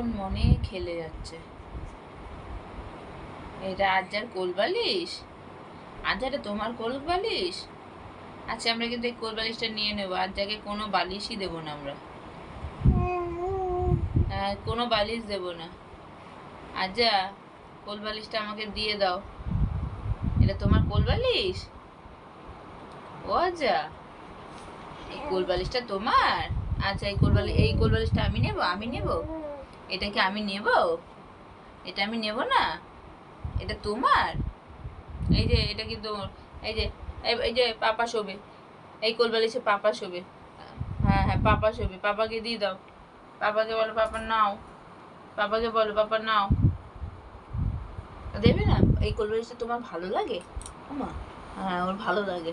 মন মনে খেলে যাচ্ছে। এটা আজ্জার কোল বালিশ? আজ্জা এটা তোমার কোল বালিশ? আচ্ছা আমরা কিন্তু এই কোল বালিশটা নিয়ে নেবো, আজ্জাকে কোনো বালিশই দেবো না আমরা। হ্যাঁ, কোনো বালিশ দেবো না। আজ্জা কোল বালিশটা আমাকে দিয়ে দাও। এটা তোমার কোল বালিশ? ও আজ্জা, এই কোল বালিশটা তোমার? আচ্ছা এই কোল বালিশটা আমি নেব? আমি নেব? এটা কি আমি নেব? এটা আমি নেব না? এটা তোমার? এই যে এটা কিন্তু এই যে এই যে পাপা শোবে, এই কোল বালিশে পাপা শোবে। হ্যাঁ হ্যাঁ পাপা শোবে, পাপাকে দিয়ে দাও। পাপাকে বলো পাপা নাও, পাপাকে বলো পাপা নাও। দেবে না? এই কোল বালিশটা তোমার ভালো লাগে? ওমা, হ্যাঁ ওর ভালো লাগে।